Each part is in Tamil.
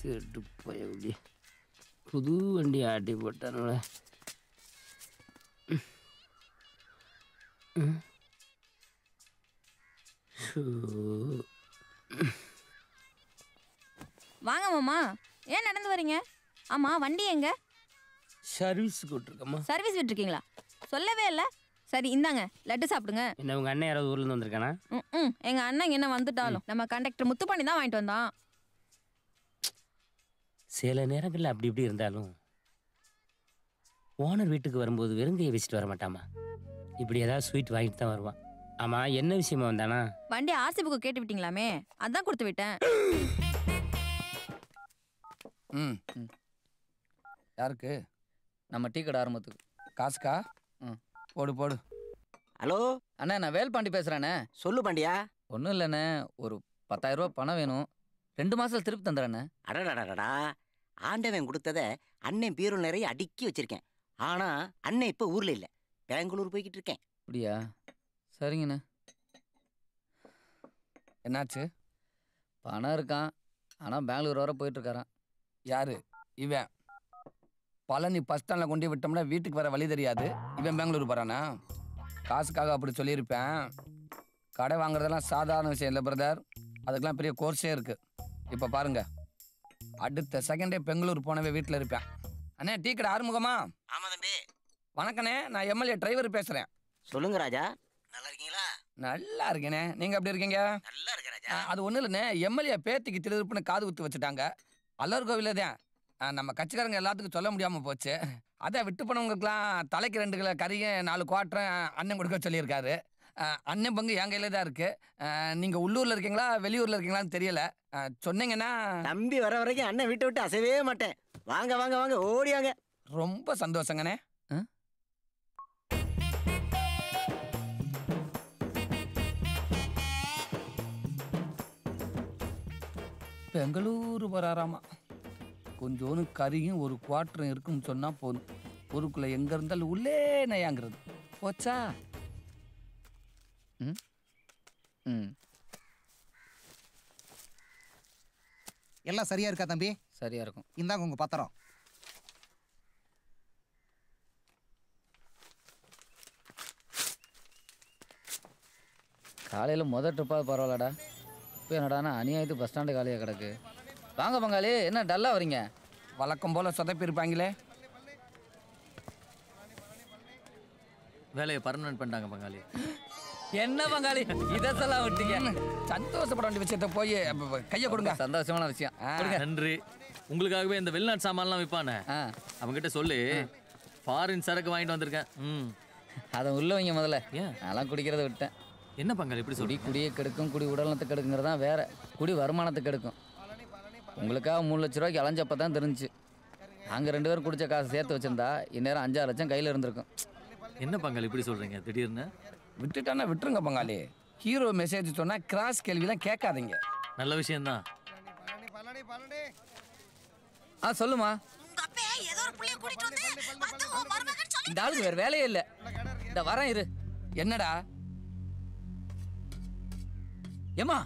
கேட்டு போய் எப்படி புது வண்டி ஆட்டி போட்டானுல. வாங்க மாமா, ஏன் நடந்து வரீங்க? ஆமா, வண்டி எங்க? சர்வீஸ் விட்டுருக்கம்மா. சர்வீஸ் விட்டுருக்கீங்களா? சொல்லவே இல்லை. சரி இந்தாங்க, லட்டு சாப்பிடுங்க. என்ன உங்க அண்ணன் யாராவது ஊர்லேருந்து வந்திருக்கானா? எங்க அண்ணன் என்ன வந்துட்டாலும் நம்ம கண்டக்டர் முத்து பண்ணி தான் வாங்கிட்டு வந்தான். சில நேரங்களில் அப்படி இப்படி இருந்தாலும் ஓனர் வீட்டுக்கு வரும்போது வெறுங்கையை வச்சுட்டு வர மாட்டாமா. இப்படி ஏதாவது ஸ்வீட் வாங்கிட்டு தான் வருவான். ஆமா, என்ன விஷயமா வந்தானா? வண்டி ஆர்சி புக்கு கேட்டு விட்டீங்களாமே, அதான் கொடுத்து விட்டேன். யாருக்கு? நம்ம டீ கடை ஆரம்பத்துக்கு. காசுக்கா? போடு போடு. ஹலோ அண்ணா, நான் வேல்பாண்டி பேசுகிறேண்ணே. சொல்லு பாண்டியா. ஒன்றும் இல்லைண்ணே, ஒரு 10,000 ரூபா பணம் வேணும். 2 மாதத்தில் திருப்பி தந்துடுறேண்ணே. அடடடடா, ஆண்டவன் கொடுத்தத அண்ணன் பீரோ நிறைய அடுக்கி வச்சிருக்கேன். ஆனா அண்ணன் இப்ப ஊர்ல இல்ல, பெங்களூர் போய்கிட்டு இருக்கேன். அப்படியா? சரிங்கண்ணே. என்னாச்சு? பணம் இருக்கான், ஆனால் பெங்களூர் வர போயிட்டுருக்காரான். யாரு இவன்? பழனி பஸ் ஸ்டாண்டில் கொண்டு விட்டோம்னா வீட்டுக்கு வர வழி தெரியாது. இவன் பெங்களூர் போகிறானா? காசுக்காக அப்படி சொல்லியிருப்பேன். கடை வாங்குறதெல்லாம் சாதாரண விஷயம் இல்லை பிரதர், அதுக்கெல்லாம் பெரிய கோர்ஸே இருக்குது. இப்போ பாருங்க, அடுத்த செகண்டே பெங்களூர் போனவே வீட்டில் இருப்பேன். அண்ணே, டீ கடை ஆறுமுகமா? ஆமா தம்பி. வணக்கண்ணே, நான் எம்எல்ஏ டிரைவர் பேசுகிறேன். சொல்லுங்க ராஜா. நல்லா இருக்கீங்களா? நல்லா இருக்கேண்ணே, நீங்கள் எப்படி இருக்கீங்க? நல்லா இருக்க ராஜா. அது ஒன்றும் இல்லைண்ணே, எம்எல்ஏ பேத்திக்கு திருப்புன்னு காது குத்து வச்சுட்டாங்க. அல்லர் கோவில தான். நம்ம கட்சிக்காரங்க எல்லாத்துக்கும் சொல்ல முடியாமல் போச்சு. அதை விட்டு போனவங்களுக்குலாம் தலைக்கு 2 கிலோ கறியும் 4 குவாட்டரும் அண்ணன் கொடுக்க சொல்லியிருக்காரு. அண்ணன் பங்கு என் கையில் தான் இருக்குது. நீங்கள் உள்ளூரில் இருக்கீங்களா வெளியூரில் இருக்கீங்களான்னு தெரியல. சொன்னீங்கன்னா தம்பி வர வரைக்கும் அண்ணன் வீட்டை விட்டு அசைவே மாட்டேன். வாங்க வாங்க வாங்க, ஓடியாங்க. ரொம்ப சந்தோஷங்கண்ணே. பெங்களூர் வராராமா. கொஞ்சோன்னு கறியும் 1 குவாட்டரும் இருக்குன்னு சொன்னால் போதும். ஊருக்குள்ளே எங்கே இருந்தாலும் உள்ளே நையாங்கிறது போச்சா? எல்லாம் சரியா இருக்கா தம்பி? சரியா இருக்கும். இந்தாங்க உங்க பத்திரம். காலையில் முதல் ட்ரிப்பாக பரவாயில்லடா. இப்போ என்னடானா அநியாயத்து பஸ் ஸ்டாண்டு காலியாக கிடக்கு. வாங்க பங்காளி, என்ன டல்லாக வரீங்க? வழக்கம் போல் சொதப்பிருப்பாங்களே. வேலையை பர்மனன்ட் பண்ணிட்டாங்க பங்காளி. என்ன பங்காளி இதெல்லாம் விட்டீங்க? சந்தோஷப்பட வேண்டிய விஷயத்த போய் கையை கொடுங்க. சந்தோஷமான விஷயம். நன்றி. உங்களுக்காகவே இந்த வெளிநாட்டு சாமான்லாம் விற்பானே, அவங்ககிட்ட சொல்லி ஃபாரின் சரக்கு வாங்கிட்டு வந்திருக்கேன். அதை உள்ள வைங்க முதல்ல. அதெல்லாம் குடிக்கிறத விட்டேன். என்ன பங்காளி இப்படி சொல்லி? குடியை கெடுக்கும், குடி உடல்நலத்தை கெடுக்குங்கிறது தான் வேற. குடி வருமானத்தை கெடுக்கும். உங்களுக்காக 3 லட்ச ரூபாய்க்கு அலைஞ்சப்போ தான் தெரிஞ்சு. நாங்கள் 2 பேரும் குடிச்ச காசு சேர்த்து வச்சிருந்தா இந்நேரம் 5-6 லட்சம் கையில் இருந்திருக்கும். என்ன பங்காளி இப்படி சொல்கிறீங்க திடீர்னு? விட்டுட்டானா விட்டுருங்க பங்காளி. ஹீரோ மெசேஜ் சொன்னால் கிராஸ் கேள்விலாம் கேட்காதீங்க. நல்ல விஷயம்தான். சொல்லுமா. இந்த ஆளுக்கு வேறு வேலையே இல்லை. இந்த வரேன் இரு. என்னடா? ஏமா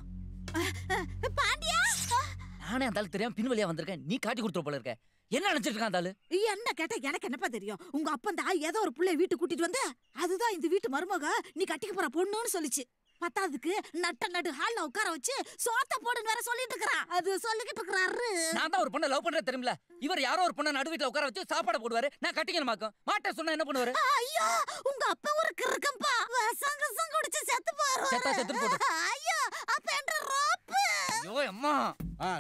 நானே அந்த ஆளு தெரியாம பின் வழியா வந்திருக்கேன். நீ காட்டி கொடுத்துரு போல இருக்க. என்ன நினைச்சிட்டு இருக்கான் அந்த ஆளு? என்ன கேட்டா எனக்கு என்னப்பா தெரியும்? உங்க அப்பன் தான் ஏதோ ஒரு பிள்ளை வீட்டு கூட்டிட்டு வந்த, அதுதான் இந்த வீட்டு மருமக நீ கட்டிக்க போற பொண்ணுன்னு சொல்லிச்சு. பத்தாவதுக்கு நட்டு ஹால்ல உட்கார வச்சு சோத்த போடுன்னு வேற சொல்லிட்டு இருக்கிறான். அது சொல்லிக்கிட்டு இருக்கிறாரு. நான் தான் ஒரு பொண்ணை லவ் பண்றேன் தெரியுமில. இவர் யாரோ ஒரு பொண்ணை நடு வீட்டுல உட்கார வச்சு சாப்பாடு போடுவாரு. நான் கட்டிக்கணுமாக்கும் மாட்டேன் சொன்னா என்ன பண்ணுவாரு? ஐயோ, உங்க அப்பா ஒரு கிறுக்கம்பா. வசங்க குடிச்சு செத்து போறாரு. செத்து போடு. ஐயோ, அப்ப என்ற ரோப்பு. ஐயோ அம்மா.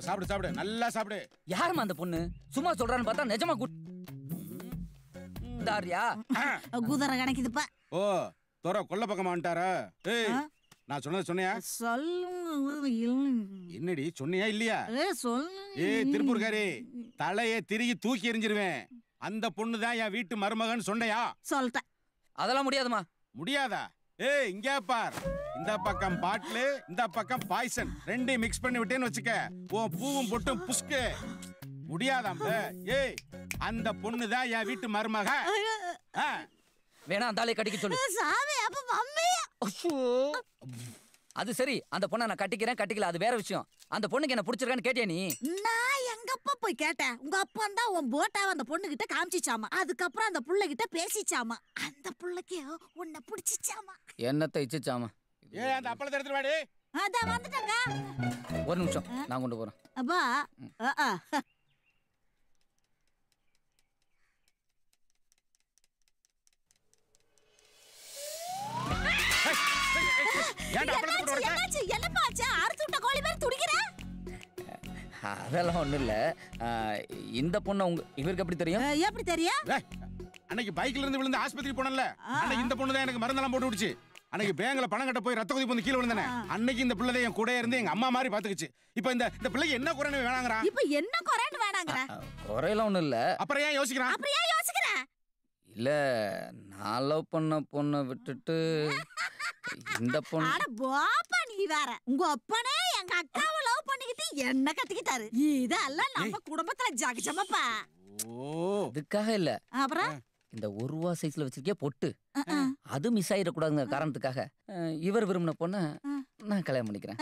சாப்பிடு சாப்பிடு, நல்லா சாப்பிடு. யாருமா அந்த பொண்ணு? சும்மா சொல்றான்னு பார்த்தா நிஜமா தாரியா குதிரை கணக்குதுப்பா. ஓ, தோற கொல்ல பக்கமா வந்துட்டாரா? ஏய், நான் சொன்னது சொன்னியா? என்னடி சொன்னியா இல்லையா? ஏய் திருப்பூர்காரி, தலையை திருகி தூக்கி எறிஞ்சிருவேன். அந்த பொண்ணு தான் என் வீட்டு மருமகன் சொன்னையா? சொல்லிட்டேன். அதெல்லாம் முடியாதுமா. முடியாதா? ஏய் இங்க பார், இந்த பக்கம் பாட்டிலு, இந்த பக்கம் பாய்சன், 2 மிக்ஸ் பண்ணி விட்டேன்னு வச்சுக்க, உன் பூவும் பொட்டும் புஷ்கு. முடியாதாம். ஏய், அந்த பொண்ணு தான் என் வீட்டு மருமக. வேணா அந்த ஆளை கட்டிக்க சொல்லு. சாமி, அப்ப மம்மி. அது சரி, அந்த பொண்ணை நான் கட்டிக்கிறேன் கட்டிக்கல அது வேற விஷயம். அந்த பொண்ணுக்கு என்ன பிடிச்சிருக்கான்னு கேட்டியா நீ? நான் எங்க அப்பா போய் கேட்டேன். உங்க அப்பா தான் உன் போட்டாவை அந்த பொண்ணு கிட்ட காமிச்சிச்சாமா. அதுக்கப்புறம் அந்த புள்ள கிட்ட பேசிச்சாமா. அந்த புள்ளைக்கு உன்னை பிடிச்சிச்சாமா. என்னத்தை இச்சிச்சாமா? ஏய் அந்த அப்பளத்தை எடுத்துட்டு வாடி. அதான் வந்துட்டங்க. ஒரு நிமிஷம் நான் கொண்டு போறேன். அப்பா அதெல்லாம் ஒண்ணும் இல்ல. இந்த பொண்ணு இவருக்கு எப்படி தெரியும்? எப்படி தெரியும்? அன்னைக்கு பைக்ல இருந்து விழுந்து ஆஸ்பத்திரி போனல, அன்னைக்கு இந்த பொண்ணு தான் எனக்கு மருந்தெல்லாம் போட்டு விடுச்சு. அன்னைக்கு பேங்க்ல பணம் கட்ட போய் ரத்த கொதிப்பு வந்து கீழே விழுந்தானே, அன்னைக்கு இந்த பிள்ளை என் கூட இருந்து எங்க அம்மா மாதிரி பாத்துக்குச்சு. இப்போ இந்த பிள்ளைக்கு என்ன குறைன்னு வேணாங்கறா? இப்போ என்ன குறைன்னு வேணாங்கறா? குறையெல்லாம் ஒண்ணும் இல்ல. அப்புறம் ஏன் யோசிக்கறான்? இல்ல, நான் லவ் பண்ண பொண்ணை விட்டுட்டு இந்த பொண்ணு. அட பாப்பா நீ வேற. உங்க அப்பனே எங்க அக்காவை லவ் பண்ணிக்கிட்டு என்ன கட்டிக்கிட்டாரு. இதெல்லாம் நம்ம குடும்பத்துல ஜகஜமாப்பா. அதுக்காக இல்ல. அப்புறம் இந்த 1 ரூபா சைஸ்ல வச்சிருக்கே பொட்டு, அது மிஸ் ஆயிடக்கூடாதுங்க காரணத்துக்காக இவர் விரும்பின பொண்ணை நான் கல்யாணம் பண்ணிக்கிறேன்.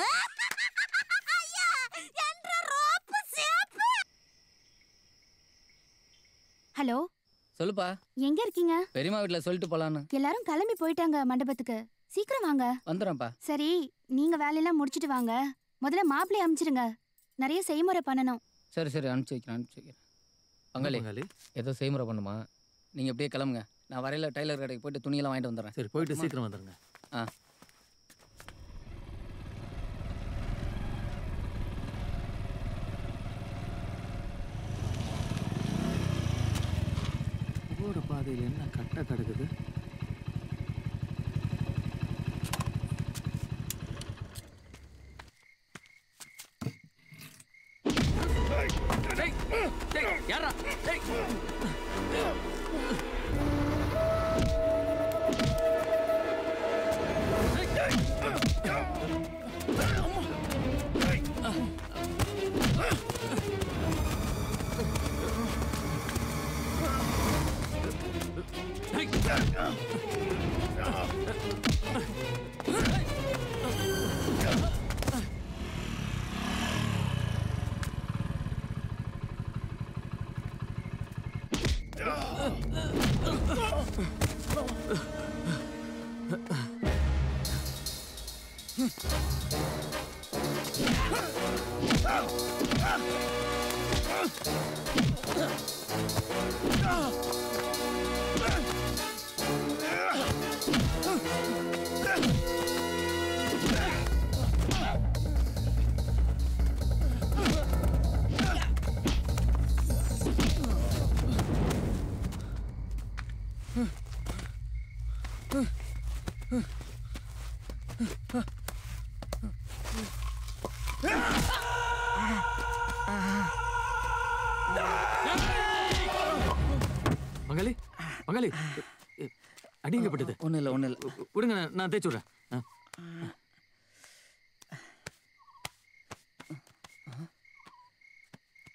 ஹலோ, சொல்லுப்பா. எங்க இருக்கீங்க? பெரியம்மா வீட்டுல சொல்லிட்டு போலான்னு. எல்லாரும் கிளம்பி போயிட்டாங்க மண்டபத்துக்கு. சீக்கிரம் வாங்க. வந்துடுறேன்ப்பா. சரி, நீங்க வேலையெல்லாம் முடிச்சிட்டு வாங்க. முதல்ல மாப்பிள்ளை அனுப்பிச்சிருங்க. நிறைய செய்முறை பண்ணணும். சரி சரி, அனுப்பிச்சு வைக்கிறேன். பங்காளி ஏதோ செய்முறை பண்ணுமா? நீங்க அப்படியே கிளம்புங்க. நான் வரையில டைலர் கடைக்கு போயிட்டு துணியெல்லாம் வாங்கிட்டு வந்துடுறேன். சரி, போயிட்டு சீக்கிரம் வந்துடுங்க. போற பாதையில் என்ன கட்ட கிடக்குது? யாரா? மங்களி, மங்களி, அடிங்கப்பட்டது. ஒன்றும் இல்லை. விடுங்க, நான் தேய்ச்சி விட்றேன்.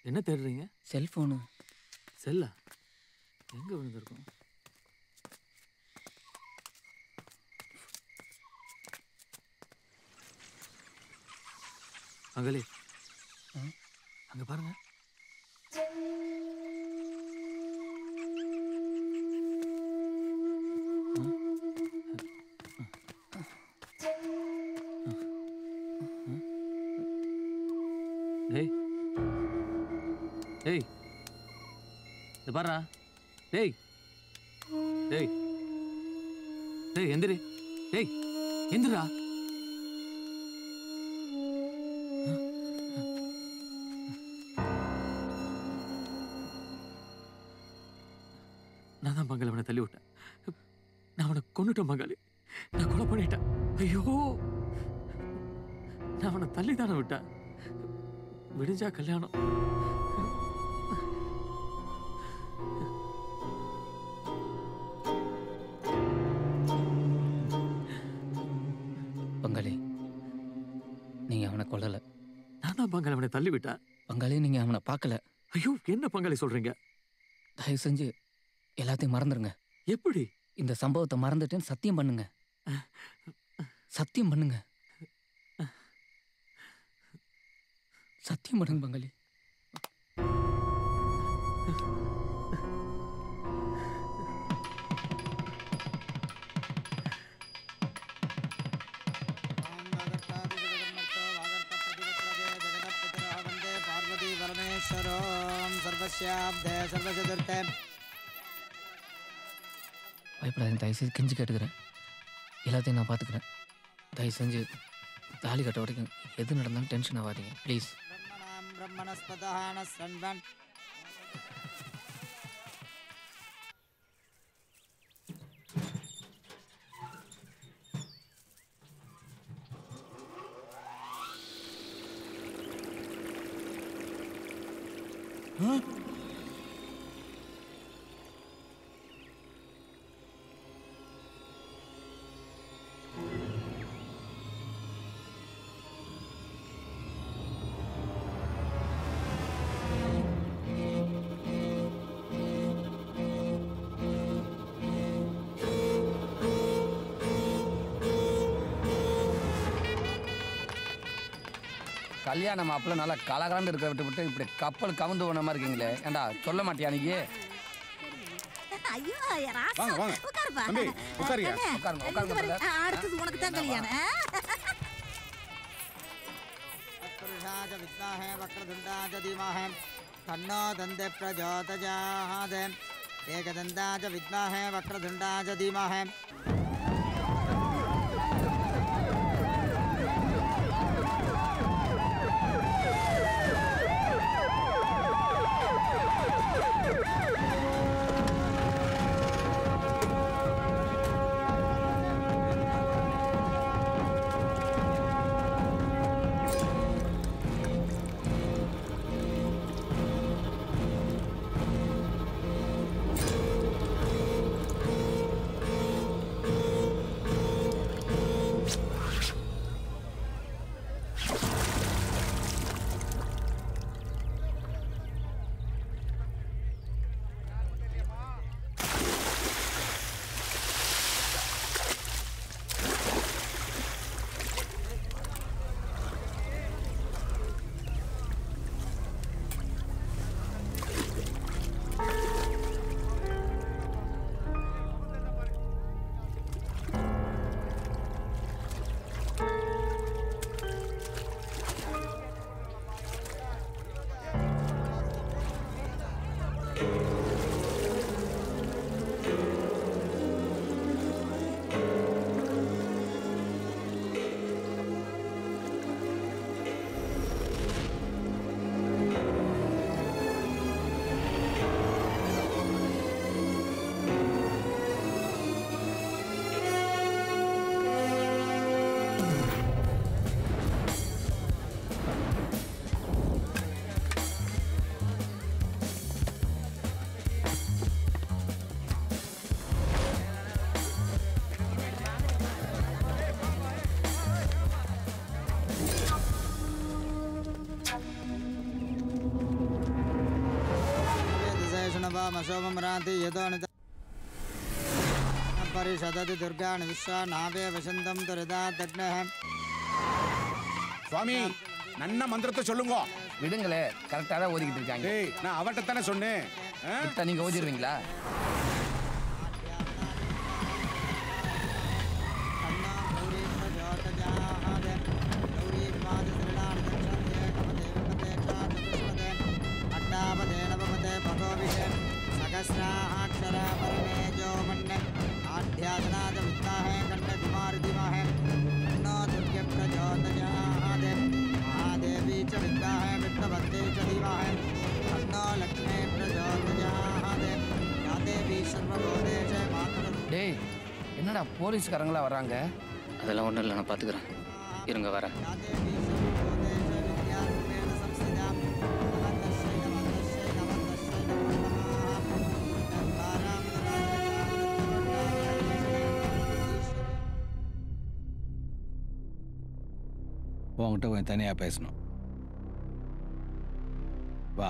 என்ன தேடுறீங்க? செல்போனு. செல்லா? எங்க விழுந்திருக்கும்? மங்களி, அங்க பாருங்க. டேய் டேய், இது பாருடா. டேய் டேய் டேய், எந்திரி. டேய் எந்திரா. நான் தான் பங்காளி அவனை தள்ளி விட்டேன். நான் அவனை கொன்னுட்டேன் பங்காளி. நான் கொலை பண்ணிட்டேன். ஐயோ, நான் அவனை தள்ளி தானே விட்டேன். விடிஞ்சா கல்யாணம். பங்காளி, நீங்க அவனை கொல்லல. நான் தான் பங்காளி அவனை தள்ளி விட்டேன். பங்காளி, நீங்க அவனை பார்க்கல. ஐயோ, என்ன பங்காளி சொல்றீங்க? தயவு செஞ்சு எல்லாத்தையும் மறந்துடுங்க. எப்படி? இந்த சம்பவத்தை மறந்துட்டேன்னு சத்தியம் பண்ணுங்க. சத்தியம் பண்ணுங்க. சத்தியம் பண்ணுங்க பங்காளி. சர்வேஸ்வரோம் சர்வஸ்யாப்தே சர்வசதுர்த்தே. பயப்படாதீங்க, தயவு செஞ்சு கெஞ்சி கேட்டுக்கிறேன். எல்லாத்தையும் நான் பார்த்துக்கிறேன். தயவு செஞ்சு தாலி கட்ட வரைக்கும் எது நடந்தாலும் டென்ஷன் ஆகாதீங்க ப்ளீஸ். பிரம்மணஸ்பதான சண்பன். கல்யாண மாப்பிள்ள நல்லா கலகலன்னு இருக்க விட்டு இப்படி கப்பல் கவுந்து போன மாதிரி இருக்கீங்களே. ஏண்டா சொல்ல மாட்டியா நீ? ஐயோ ராசா, வாங்க வாங்க உட்காருப்பா. தம்பி உட்காரியா. உட்காருங்க உட்காருங்க brother. அடுத்தது உனக்கு தான் கல்யாணம். पुरुषाय विद्महे वक्रतुण्डाय धीमहि तन्नो दन्ते प्रचोदयात्. एकदन्ताय विद्महे वक्रतुण्डाय धीमहि. मशोभमराति यदोनित परिषदति दुर्गाणि विश्वा नावे वसंतम तुरदा दग्नः. சுவாமி நன்ன மந்திரத்தை சொல்லுங்க. விடுங்களே, கரெக்டாக தான் ஓதிக்கிட்டு இருக்காங்க. ஏய் நான் அவட்ட தானே சொன்னேன். இப்போ நீங்கள் ஓதிடுவீங்களா? सहस्राक्षरा परमे जो मन्ने आध्यात्नाद विद्महे कण्डकुमार धीमहि तन्नो दुर्गे प्रचोदयात्. महादेवी च विद्महे विष्णुपत्नी च धीमहि तन्नो लक्ष्मी प्रचोदयात्. या देवी सर्वभूतेषु मातृ. டேய் என்னடா போலீஸ்காரங்களா வராங்க? அதெல்லாம் ஒன்றும் இல்லை, நான் பார்த்துக்கிறேன். இருங்க வரேன். या देवी सर्वभूतेषु विद्यारूपेण संस्थिता. नमस्तस्यै नमस्तस्यै नमस्तस्यै नमो नमः. உங்ககிட்ட கொஞ்சம் தனியாக பேசணும். வா.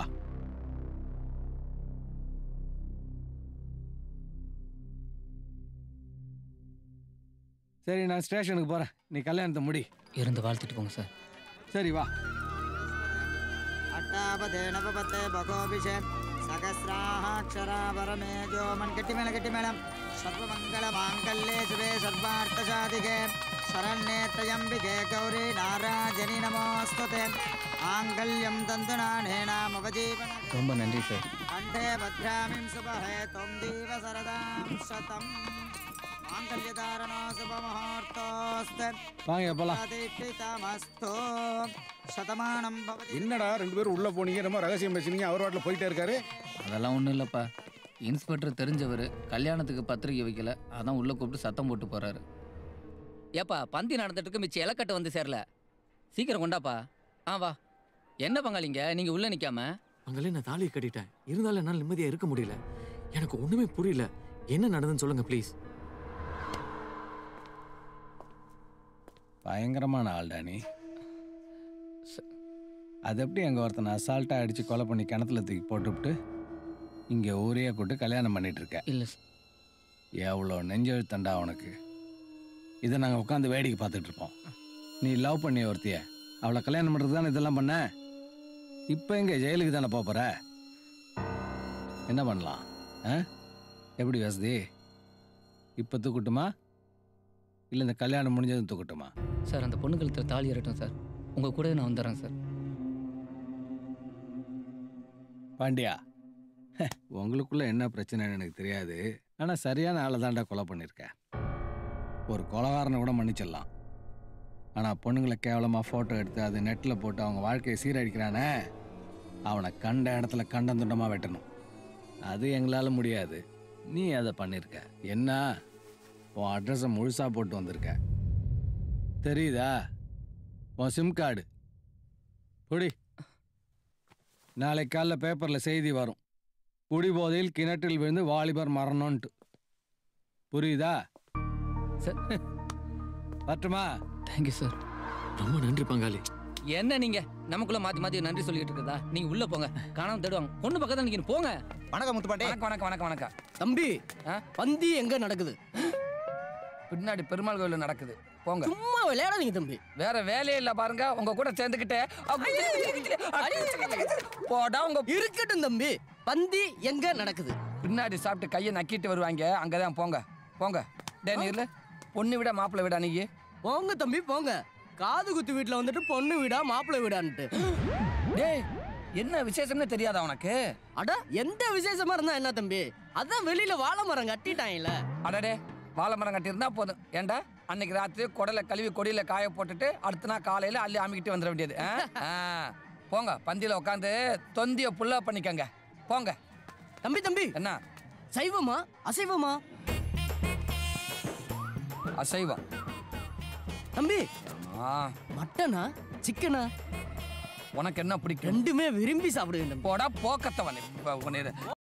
சரி நான் ஸ்டேஷனுக்கு போகிறேன், நீ கல்யாணத்தை முடி. இருந்து வாழ்த்திட்டு போங்க சார். சரி வா. अट्टापदे नवपते भगोभिषे सहस्राक्षरा परमे जो मन गट्टिमेळं सर्वमङ्गलमाङ्गल्ये शिवे सर्वार्थसाधिके शरण्ये त्र्यम्बिके गौरी नारायणी नमोस्तुते आंगल्यं तन्तुनानेन मम जीवन ரொம்ப நன்றி சார். कंठे भद्रामिं शुभहे त्वं दीव सरदां शतम् माङ्गल्यधारणो शुभमुहूर्तोऽस्ते வாங்க போலாம். प्रतिष्ठितमस्तु शतमानं भवति என்னடா ரெண்டு பேரும் உள்ள போனீங்க, ரொம்ப ரகசியம் பேசுனீங்க, அவர் வாட்டில் போயிட்டே இருக்காரு. அதெல்லாம் ஒன்றும் இல்லைப்பா. இன்ஸ்பெக்டர் தெரிஞ்சவர் கல்யாணத்துக்கு பத்திரிக்கை வைக்கல, அதான் உள்ளே கூப்பிட்டு சத்தம் போட்டு போகிறாரு. ஏப்பா பந்தி நடந்துட்டுக்கு மிச்சம் இலக்கட்டை வந்து சேரல, சீக்கிரம் கொண்டாப்பா. வா. என்ன பங்காளிங்க நீங்கள் உள்ளே நிற்காம? அங்கே நான் தாலியை கட்டிட்டேன், இருந்தாலும் என்னால் நிம்மதியாக இருக்க முடியல. எனக்கு ஒன்றுமே புரியல, என்ன நடந்துன்னு சொல்லுங்க ப்ளீஸ். பயங்கரமான ஆள்டா நீ. அது எப்படி அங்கே ஒருத்தனை அசால்ட்டாக அடித்து கொலை பண்ணி கிணத்துல தூக்கி போட்டுவிட்டு இங்கே ஊரையே கூட்டு கல்யாணம் பண்ணிட்டு இருக்க? இல்லை எவ்வளோ நெஞ்செழுத்தண்டா உனக்கு. இதை நாங்கள் உட்காந்து வேடிக்கை பார்த்துட்டு இருப்போம். நீ லவ் பண்ணி ஒருத்திய, அவளை கல்யாணம் பண்ணுறது தானே இதெல்லாம் பண்ண. இப்போ எங்கே ஜெயிலுக்கு தானே போகிற? என்ன பண்ணலாம்? எப்படி வசதி? இப்போ தூக்கட்டுமா இல்லை இந்த கல்யாணம் முடிஞ்சதும் தூக்கட்டுமா? சார் அந்த பொண்ணு கழுத்தில் தாலி ஏறட்டும் சார், உங்கள் கூட நான் வந்துடுறேன் சார். பாண்டியா, உங்களுக்குள்ள என்ன பிரச்சனைன்னு எனக்கு தெரியாது, ஆனால் சரியான ஆளை தாண்டா கொலை பண்ணியிருக்க. ஒரு கொலைகாரனை கூட மன்னிச்சிடலாம், ஆனால் பொண்ணுங்களை கேவலமாக ஃபோட்டோ எடுத்து அது நெட்டில் போட்டு அவங்க வாழ்க்கையை சீரழிக்கிறானே, அவனை கண்ட இடத்துல கண்டம் துண்டமாக வெட்டணும். அது எங்களால் முடியாது. நீ அதை பண்ணியிருக்க. என்ன உன் அட்ரஸை முழுசாக போட்டு வந்திருக்க தெரியுதா? உன் சிம் கார்டு புடி. நாளை காலைல பேப்பரில் செய்தி வரும், குடிபோதையில் கிணற்றில் விழுந்து வாலிபர் மரணம்ன்ட்டு. புரியுதா? பட்டுமா? Thank you sir. ரொம்ப நன்றி பங்காளி. என்ன நீங்க நமக்குள்ள மாத்தி மாத்தி நன்றி சொல்லிட்டு இருக்கதா? நீங்க உள்ள போங்க, காணாம தேடுவாங்க. பொண்ணு பக்கத்துல நீங்க போங்க. வணக்கம் முத்துப்பாண்டி. வணக்கம் வணக்கம் வணக்கம். தம்பி பந்தி எங்க நடக்குது? பின்னாடி பெருமாள் கோயில நடக்குது, போங்க. சும்மா விளையாடாதீங்க தம்பி, வேற வேலையே இல்ல பாருங்க. உங்க கூட சேர்ந்துக்கிட்டு போடா. உங்க இருக்கட்டும் தம்பி, பந்தி எங்க நடக்குது? பின்னாடி சாப்பிட்டு கையை நக்கிட்டு வருவாங்க, அங்கதான் போங்க போங்க. டே நீர்ல பொண்ணு விட மாப்பிள்ளை விடா. நீங்க போங்க தம்பி போங்க. காது குத்து வீட்டுல வந்துட்டு பொண்ணு வீடா மாப்பிள்ளை வீடான்ட்டு. டேய் என்ன விசேஷம்னு தெரியாதா உனக்கு? அட எந்த விசேஷமா இருந்தா என்ன தம்பி, அதான் வெளியில வாழை மரம் கட்டிட்டாங்கல்ல. அடடே வாழை மரம் கட்டியிருந்தா போதும். ஏண்டா அன்னைக்கு ராத்திரி குடலை கழுவி கொடியில காய போட்டுட்டு அடுத்த நாள் காலையில அள்ளி அமிக்கிட்டு வந்துட வேண்டியது. போங்க பந்தியில உட்காந்து தொந்திய புல்லா பண்ணிக்கங்க, போங்க. தம்பி தம்பி என்ன சைவமா அசைவமா? அசைவம் தம்பி. மட்டனா சிக்கனா? உனக்கு என்ன பிடிக்கும்? ரெண்டுமே விரும்பி சாப்பிடுவேன். போடா போக்கத்தவன்.